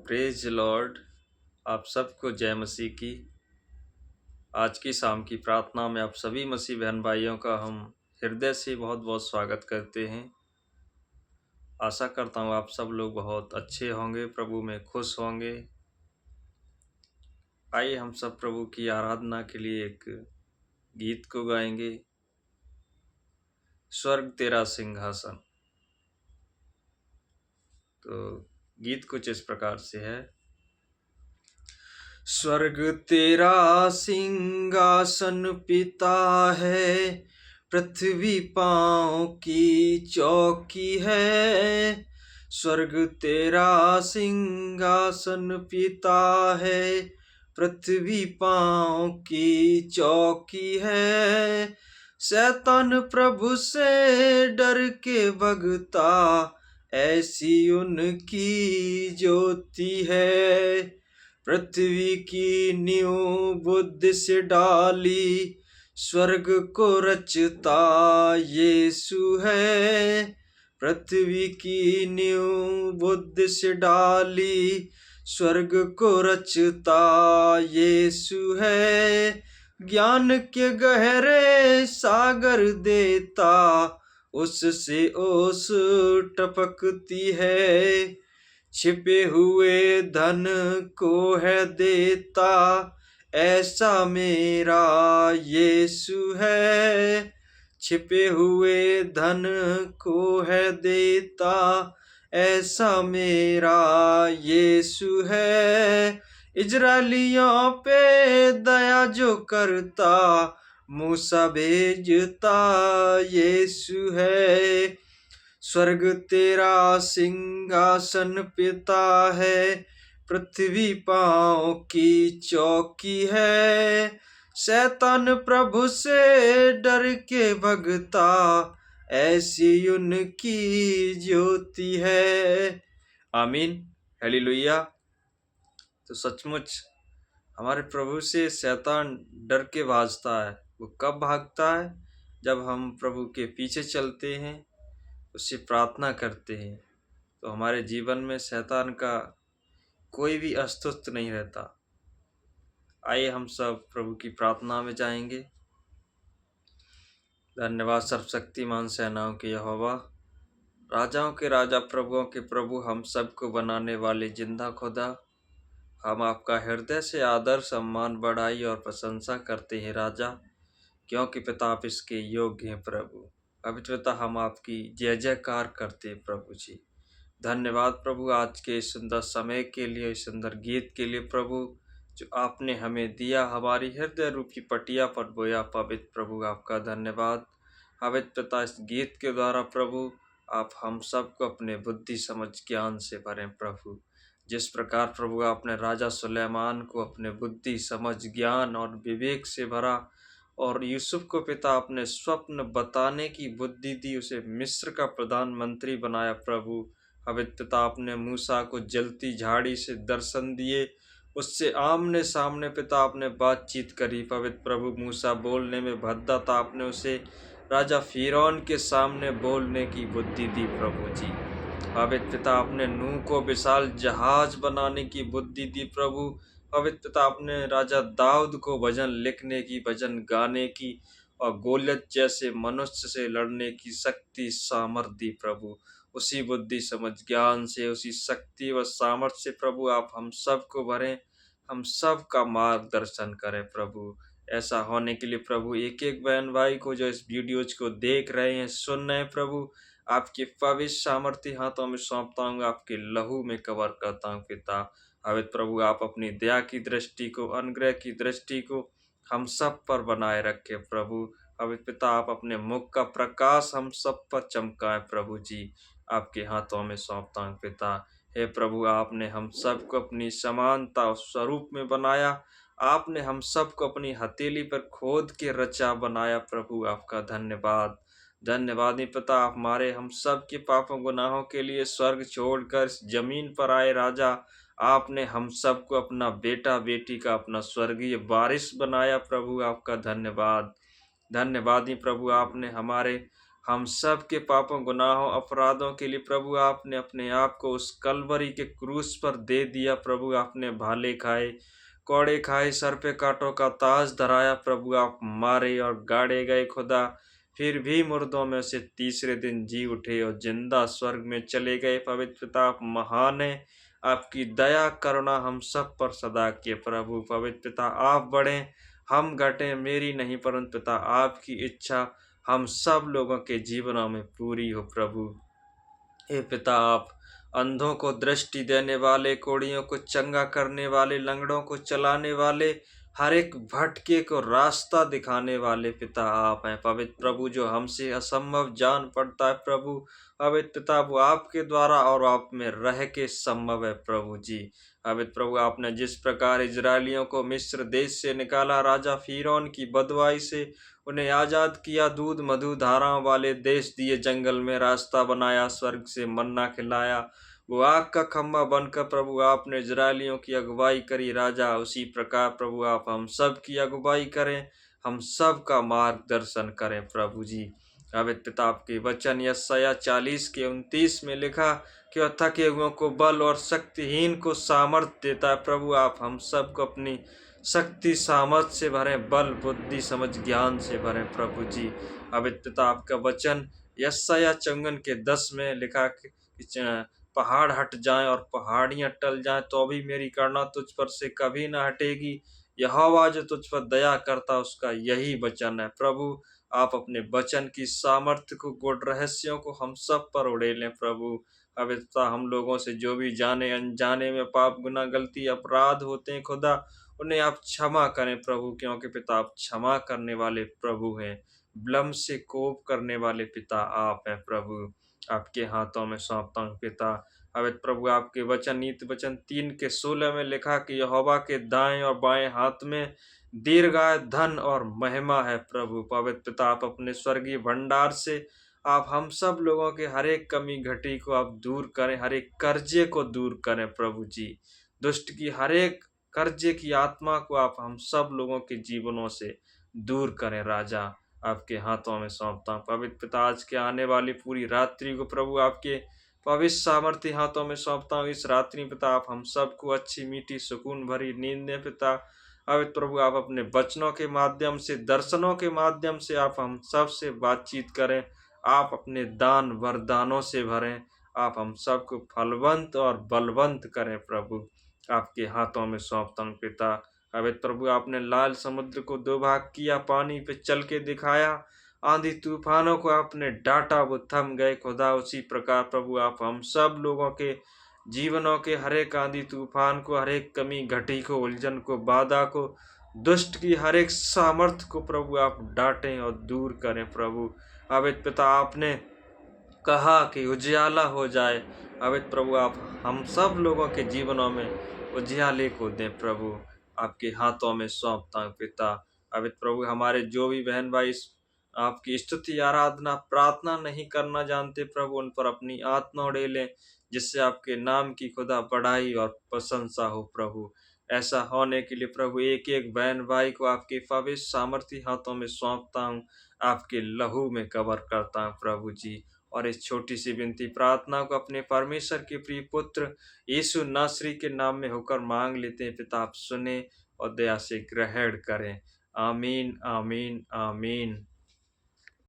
Praise Lord. आप सबको जय मसीह की। आज की शाम की प्रार्थना में आप सभी मसीह बहन भाइयों का हम हृदय से बहुत बहुत स्वागत करते हैं। आशा करता हूँ आप सब लोग बहुत अच्छे होंगे, प्रभु में खुश होंगे। आइए हम सब प्रभु की आराधना के लिए एक गीत को गाएंगे। स्वर्ग तेरा सिंहासन। तो गीत कुछ इस प्रकार से है। स्वर्ग तेरा सिंहासन पिता है, पृथ्वी पांव की चौकी है। स्वर्ग तेरा सिंहासन पिता है, पृथ्वी पांव की चौकी है। शैतान प्रभु से डर के भगता, ऐसी उनकी ज्योति है। पृथ्वी की नींव बुद्धि से डाली, स्वर्ग को रचता यीशु है। पृथ्वी की नींव बुद्धि से डाली, स्वर्ग को रचता यीशु है। ज्ञान के गहरे सागर देता, उससे ओस टपकती है। छिपे हुए धन को है देता, ऐसा मेरा यीशु है। छिपे हुए धन को है देता, ऐसा मेरा यीशु है। इजराइलियों पे दया जो करता, मूसा भेजता यीशु है। स्वर्ग तेरा सिंहासन पिता है, पृथ्वी पांव की चौकी है। शैतान प्रभु से डर के भगता, ऐसी उनकी ज्योति है। आमीन, हालेलुया। तो सचमुच हमारे प्रभु से शैतान डर के भागता है। वो कब भागता है? जब हम प्रभु के पीछे चलते हैं, उससे प्रार्थना करते हैं, तो हमारे जीवन में शैतान का कोई भी अस्तित्व नहीं रहता। आइए हम सब प्रभु की प्रार्थना में जाएंगे। धन्यवाद सर्वशक्तिमान सेनाओं के यहोवा, राजाओं के राजा, प्रभुओं के प्रभु, हम सबको बनाने वाले जिंदा खुदा, हम आपका हृदय से आदर, सम्मान, बड़ाई और प्रशंसा करते हैं राजा, क्योंकि पिता आप इसके योग्य हैं। प्रभु पवित्र पिता, हम आपकी जय जयकार करते हैं प्रभु जी। धन्यवाद प्रभु आज के इस सुंदर समय के लिए, इस सुंदर गीत के लिए प्रभु, जो आपने हमें दिया, हमारी हृदय रूपी पटिया पर बोया। पवित्र प्रभु आपका धन्यवाद। पवित्र पिता, इस गीत के द्वारा प्रभु आप हम सबको अपने बुद्धि समझ ज्ञान से भरें प्रभु। जिस प्रकार प्रभु आपने राजा सुलेमान को अपने बुद्धि समझ ज्ञान और विवेक से भरा, और यूसुफ को पिता आपने स्वप्न बताने की बुद्धि दी, उसे मिस्र का प्रधानमंत्री बनाया प्रभु। पवित्र पिता, आपने मूसा को जलती झाड़ी से दर्शन दिए, उससे आमने सामने पिता आपने बातचीत करी। पवित्र प्रभु, मूसा बोलने में भद्दा था, आपने उसे राजा फिरौन के सामने बोलने की बुद्धि दी प्रभु जी। पवित्र पिता, आपने नूह को विशाल जहाज बनाने की बुद्धि दी प्रभु। पवित्र पिता, आपने राजा दाऊद को भजन लिखने की, भजन गाने की और गोलियत जैसे मनुष्य से लड़ने की शक्ति सामर्थ्य दी प्रभु। उसी बुद्धि समझ ज्ञान से, उसी शक्ति व सामर्थ्य से प्रभु आप हम सबको भरें, हम सब का मार्गदर्शन करें प्रभु। ऐसा होने के लिए प्रभु एक एक बहन भाई को जो इस वीडियोज को देख रहे हैं, सुन रहे हैं प्रभु, आपके पवित्र सामर्थ्य हाथों में सौंपता हूँ, आपके लहू में कवर करता हूँ पिता। पवित्र प्रभु आप अपनी दया की दृष्टि को, अनुग्रह की दृष्टि को हम सब पर बनाए रखे प्रभु। पवित्र पिता, आप अपने मुख का प्रकाश हम सब पर चमकाएं प्रभु जी। आपके हाथों में सौंपता हूँ पिता। हे प्रभु, आपने हम सबको अपनी समानता और स्वरूप में बनाया, आपने हम सबको अपनी हथेली पर खोद के रचा बनाया प्रभु। आपका धन्यवाद। धन्यवाद ही पिता, आप हमारे हम सब के पापों गुनाहों के लिए स्वर्ग छोड़कर इस जमीन पर आए राजा। आपने हम सबको अपना बेटा बेटी का, अपना स्वर्गीय वारिस बनाया प्रभु। आपका धन्यवाद। धन्यवाद ही प्रभु, आपने हमारे हम सब के पापों, गुनाहों, अपराधों के लिए प्रभु आपने अपने आप को उस कलवरी के क्रूस पर दे दिया। प्रभु आपने भाले खाए, कौड़े खाए, सर पे कांटों का ताज धराया। प्रभु आप मारे और गाड़े गए खुदा, फिर भी मुर्दों में से तीसरे दिन जी उठे और जिंदा स्वर्ग में चले गए। पवित्र पिता आप महान है, आपकी दया करुणा हम सब पर सदा के प्रभु। पवित्र पिता आप बढ़े, हम घटे, मेरी नहीं परंतु पिता आपकी इच्छा हम सब लोगों के जीवनों में पूरी हो प्रभु। हे पिता आप अंधों को दृष्टि देने वाले, कोढ़ियों को चंगा करने वाले, लंगड़ों को चलाने वाले, हर एक भटके को रास्ता दिखाने वाले पिता आप हैं। पवित्र प्रभु जो हमसे असंभव जान पड़ता है प्रभु, पवित्र पिता वो आपके द्वारा और आप में रह के संभव है प्रभु जी। पवित्र प्रभु आपने जिस प्रकार इजरायलियों को मिस्र देश से निकाला, राजा फिरौन की बदवाई से उन्हें आजाद किया, दूध मधु धाराओं वाले देश दिए, जंगल में रास्ता बनाया, स्वर्ग से मन्ना खिलाया, वो आग का खंभा बनकर प्रभु आपने इजरायलियों की अगुवाई करी राजा। उसी प्रकार प्रभु आप हम सब की अगुवाई करें, हम सब का मार्गदर्शन करें प्रभु जी। पवित्र पिता आपके वचन यशायाह 40 के 29 में लिखा कि वह थके हुओं को बल और शक्तिहीन को सामर्थ देता है। प्रभु आप हम सबको अपनी शक्ति सामर्थ से भरें, बल बुद्धि समझ ज्ञान से भरें प्रभु जी। पवित्र पिता आपका वचन यशायाह 54 के 10 में लिखा कि पहाड़ हट जाएं और पहाड़ियां टल जाएं तो भी मेरी करुणा तुझ पर से कभी ना हटेगी। यहोवा जो तुझ पर दया करता उसका यही वचन है। प्रभु आप अपने वचन की सामर्थ्य को, गुण रहस्यों को हम सब पर उड़ेलें प्रभु। पवित्रता हम लोगों से जो भी जाने अनजाने में पाप, गुनाह, गलती, अपराध होते हैं खुदा, उन्हें आप क्षमा करें प्रभु, क्योंकि पिता आप क्षमा करने वाले प्रभु हैं। विलम्ब से कोप करने वाले पिता आप हैं प्रभु। आपके हाथों में सौंपता हूँ पिता। पवित्र प्रभु आपके वचन नीति वचन 3 के 16 में लिखा कि यहोवा के दाएं और बाएं हाथ में दीर्घाय, धन और महिमा है प्रभु। पवित्र पिता आप अपने स्वर्गीय भंडार से आप हम सब लोगों के हर एक कमी घटी को आप दूर करें, हर एक कर्जे को दूर करें प्रभु जी। दुष्ट की हर एक कर्जे की आत्मा को आप हम सब लोगों के जीवनों से दूर करें राजा। आपके हाथों में सौंपता हूँ पवित्र पिता। आज के आने वाली पूरी रात्रि को प्रभु आपके पवित्र सामर्थ्य हाथों में सौंपता हूँ। इस रात्रि पिता आप हम सबको अच्छी मीठी सुकून भरी नींद दें पिता। पवित्र प्रभु आप अपने वचनों के माध्यम से, दर्शनों के माध्यम से आप हम सब से बातचीत करें। आप अपने दान वरदानों से भरें, आप हम सबको फलवंत और बलवंत करें प्रभु। आपके हाथों में सौंपता हूँ पिता। पवित्र प्रभु आपने लाल समुद्र को 2 भाग किया, पानी पे चल के दिखाया, आंधी तूफानों को आपने डांटा, वो थम गए खुदा। उसी प्रकार प्रभु आप हम सब लोगों के जीवनों के हर एक आंधी तूफान को, हर एक कमी घटी को, उलझन को, बाधा को, दुष्ट की हर एक सामर्थ को प्रभु आप डांटें और दूर करें प्रभु। पवित्र पिता आपने कहा कि उजियाला हो जाए। पवित्र प्रभु आप हम सब लोगों के जीवनों में उजियाले को दें प्रभु। आपके हाथों में सौंपता हूँ पिता। पवित्र प्रभु हमारे जो भी बहन भाई आपकी स्तुति, आराधना, प्रार्थना नहीं करना जानते प्रभु, उन पर अपनी आत्मा उड़ेलें, जिससे आपके नाम की खुदा बढ़ाई और प्रशंसा हो प्रभु। ऐसा होने के लिए प्रभु एक एक बहन भाई को आपके पवित्र सामर्थ्य हाथों में सौंपता हूँ, आपके लहू में कवर करता हूँ प्रभु जी। और इस छोटी सी विनती प्रार्थना को अपने परमेश्वर के प्रिय पुत्र यीशु नासरी के नाम में होकर मांग लेते हैं पिता। आप सुने और दया से ग्रहण करें। आमीन, आमीन, आमीन।